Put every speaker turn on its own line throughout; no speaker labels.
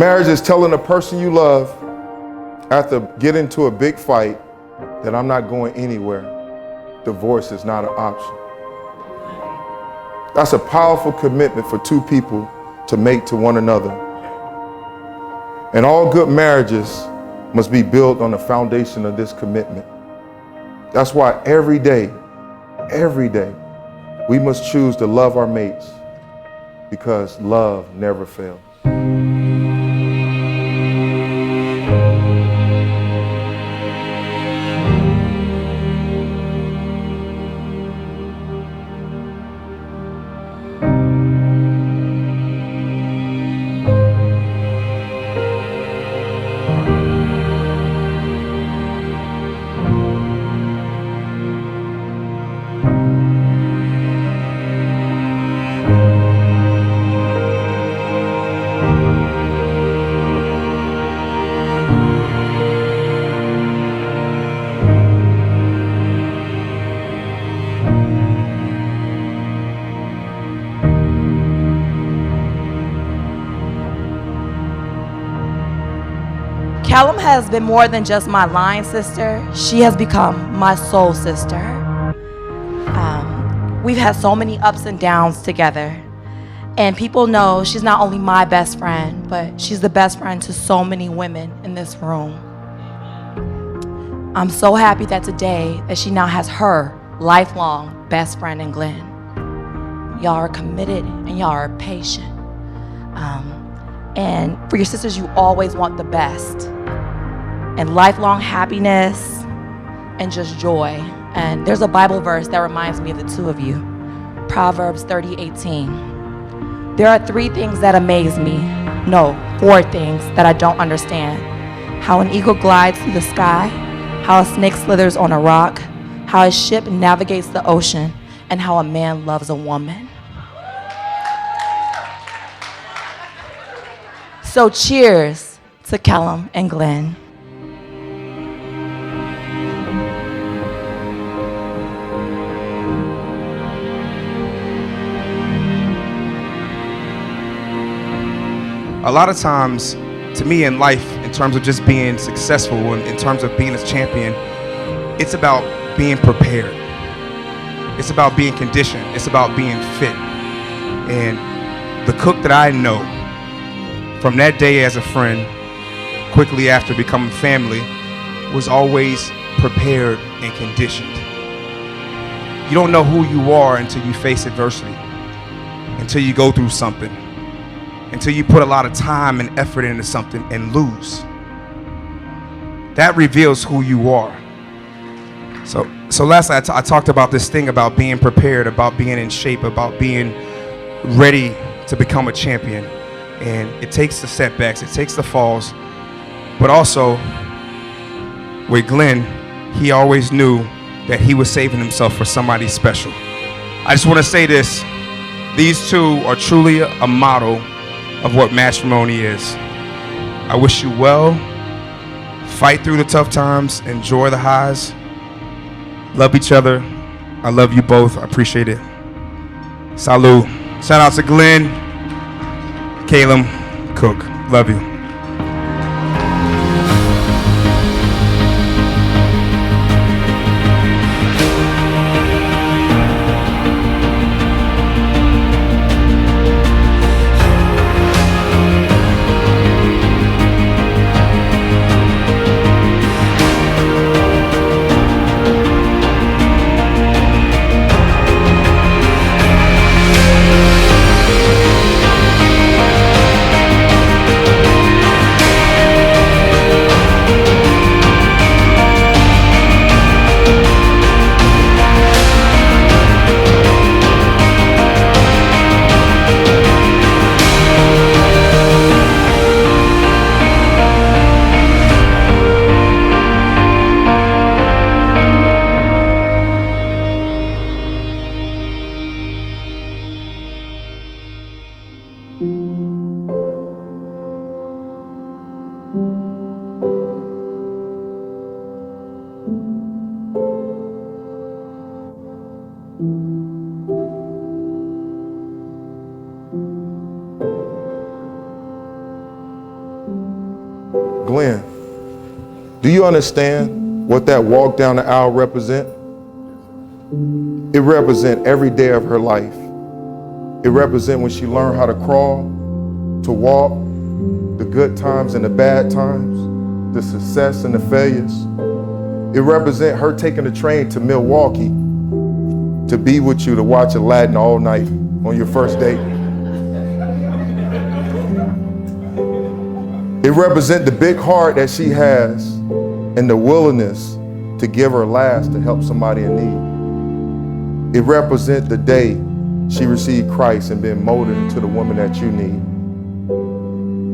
Marriage is telling the person you love after getting into a big fight that I'm not going anywhere. Divorce is not an option. That's a powerful commitment for two people to make to one another. And all good marriages must be built on the foundation of this commitment. That's why every day, we must choose to love our mates, because love never fails.
Callum has been more than just my line sister. She has become my soul sister. We've had so many ups and downs together. And people know she's not only my best friend, but she's the best friend to so many women in this room. I'm so happy that today that she now has her lifelong best friend in Glenn. Y'all are committed and y'all are patient. And for your sisters, you always want the best. And lifelong happiness and just joy. And there's a Bible verse that reminds me of the two of you. Proverbs 30:18. There are 3 things that amaze me. No, 4 things that I don't understand. How an eagle glides through the sky, how a snake slithers on a rock, how a ship navigates the ocean, and how a man loves a woman. So cheers to Callum and Glenn.
A lot of times, to me in life, in terms of just being successful and in terms of being a champion, it's about being prepared. It's about being conditioned. It's about being fit. And the Cook that I know, from that day as a friend, quickly after becoming family, was always prepared and conditioned. You don't know who you are until you face adversity, until you go through something, until you put a lot of time and effort into something and lose. That reveals who you are. So lastly, I talked about this thing about being prepared, about being in shape, about being ready to become a champion. And it takes the setbacks, it takes the falls, but also with Glenn, he always knew that he was saving himself for somebody special. I just want to say this, these two are truly a model of what matrimony is. I wish you well, fight through the tough times, enjoy the highs, love each other. I love you both, I appreciate it. Salud. Shout out to Glenn, Caleb, Cook. Love you.
Do you understand what that walk down the aisle represent? It represents every day of her life. It represents when she learned how to crawl, to walk, the good times and the bad times, the success and the failures. It represents her taking the train to Milwaukee to be with you to watch Aladdin all night on your first date. It represents the big heart that she has and the willingness to give her last to help somebody in need. It represents the day she received Christ and been molded into the woman that you need.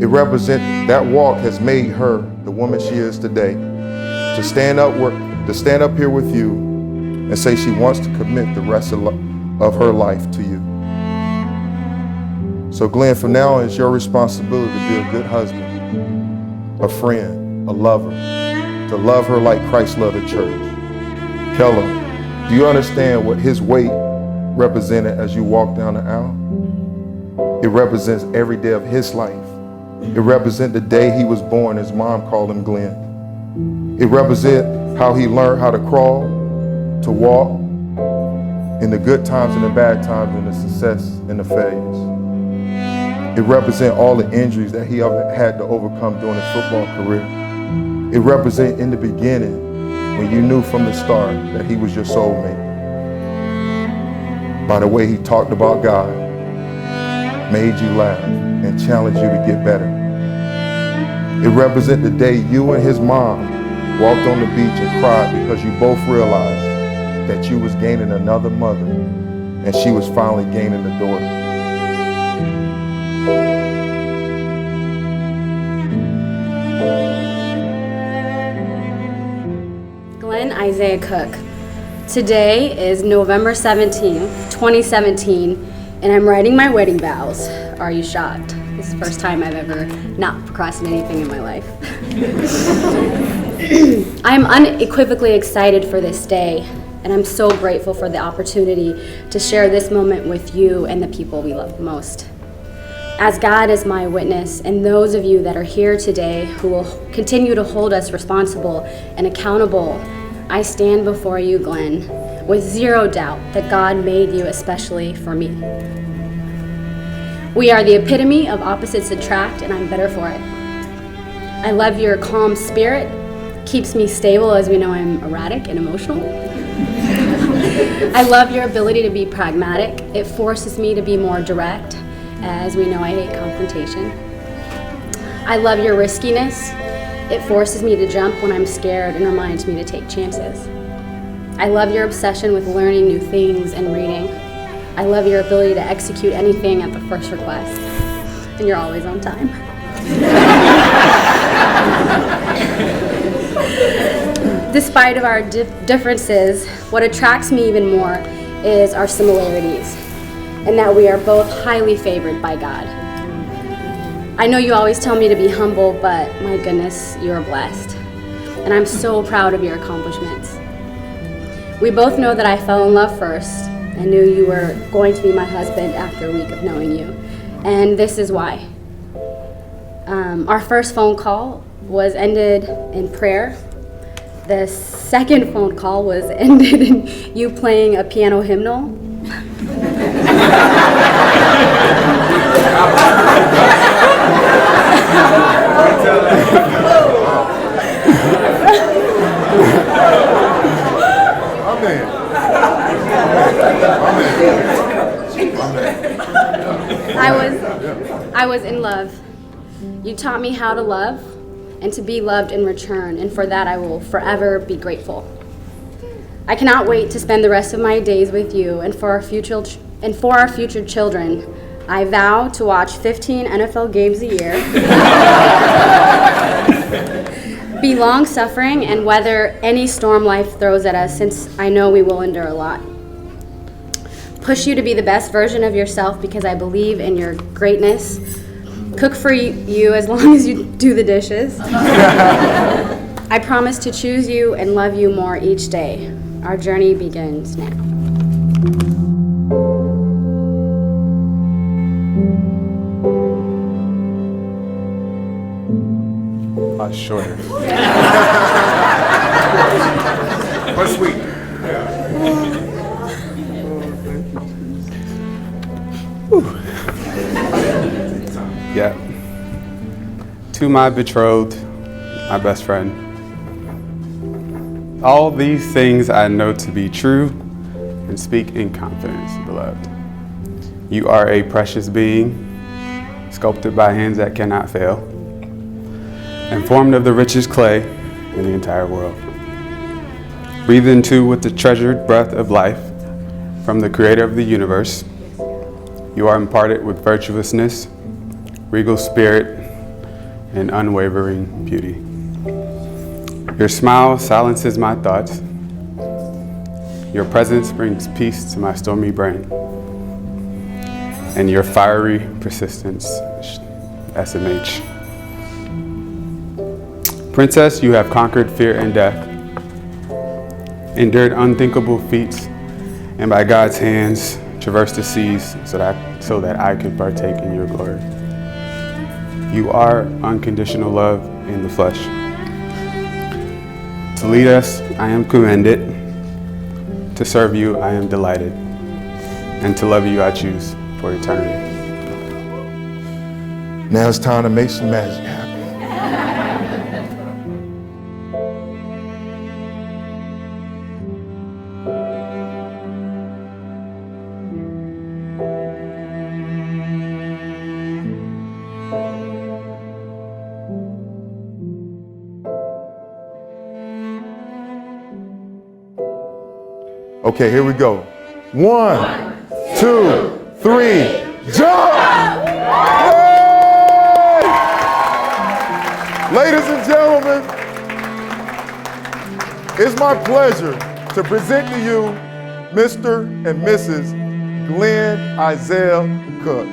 It represents that walk has made her the woman she is today. To stand up here with you and say she wants to commit the rest of her life to you. So Glenn, from now on, it's your responsibility to be a good husband, a friend, a lover, to love her like Christ loved the church. Keller, do you understand what his weight represented as you walk down the aisle? It represents every day of his life. It represents the day he was born. His mom called him Glenn. It represents how he learned how to crawl, to walk, in the good times and the bad times, and the success and the failures. It represents all the injuries that he had to overcome during his football career. It represents in the beginning when you knew from the start that he was your soulmate. By the way he talked about God, made you laugh, and challenged you to get better. It represents the day you and his mom walked on the beach and cried because you both realized that you was gaining another mother and she was finally gaining a daughter.
Glenn Isaiah Cook. Today is November 17th, 2017, and I'm writing my wedding vows. Are you shocked? This is the first time I've ever not procrastinated anything in my life. I'm unequivocally excited for this day, and I'm so grateful for the opportunity to share this moment with you and the people we love most. As God is my witness, and those of you that are here today who will continue to hold us responsible and accountable, I stand before you, Glenn, with zero doubt that God made you especially for me. We are the epitome of opposites attract, and I'm better for it. I love your calm spirit, keeps me stable as we know I'm erratic and emotional. I love your ability to be pragmatic. It forces me to be more direct, as we know I hate confrontation. I love your riskiness. It forces me to jump when I'm scared and reminds me to take chances. I love your obsession with learning new things and reading. I love your ability to execute anything at the first request, and you're always on time. Despite of our differences, what attracts me even more is our similarities, and that we are both highly favored by God. I know you always tell me to be humble, but my goodness, you're blessed. And I'm so proud of your accomplishments. We both know that I fell in love first and knew you were going to be my husband after a week of knowing you. And this is why. Our first phone call was ended in prayer. The second phone call was ended in you playing a piano hymnal. I was in love. You taught me how to love and to be loved in return, and for that I will forever be grateful. I cannot wait to spend the rest of my days with you, and for our future children, I vow to watch 15 NFL games a year, be long-suffering, and weather any storm life throws at us, since I know we will endure a lot. Push you to be the best version of yourself because I believe in your greatness. Cook for you as long as you do the dishes. I promise to choose you and love you more each day. Our journey begins now.
Shorter.
To my betrothed, my best friend, all these things I know to be true and speak in confidence, beloved. You are a precious being, sculpted by hands that cannot fail, and formed of the richest clay in the entire world. Breathed into with the treasured breath of life from the creator of the universe, you are imparted with virtuousness, regal spirit, and unwavering beauty. Your smile silences my thoughts. Your presence brings peace to my stormy brain. And your fiery persistence, SMH. Princess, you have conquered fear and death, endured unthinkable feats, and by God's hands traversed the seas so that I could partake in your glory. You are unconditional love in the flesh. To lead us, I am commended. To serve you, I am delighted. And to love you, I choose for eternity.
Now it's time to make some magic happen. Okay, here we go. 1, 2, 3, jump! Yay! Ladies and gentlemen, it's my pleasure to present to you Mr. and Mrs. Glenn Isaiah Cook.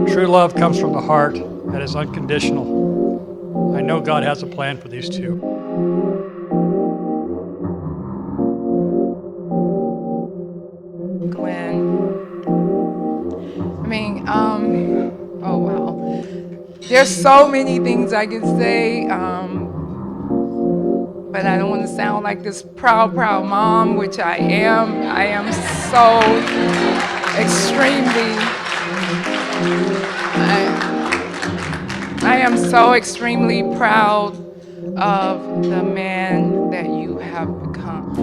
True love comes from the heart that is unconditional. I know God has a plan for these two.
Glenn. Oh wow. There's so many things I can say, but I don't want to sound like this proud mom, which I am. I am so extremely proud of the man that you have become.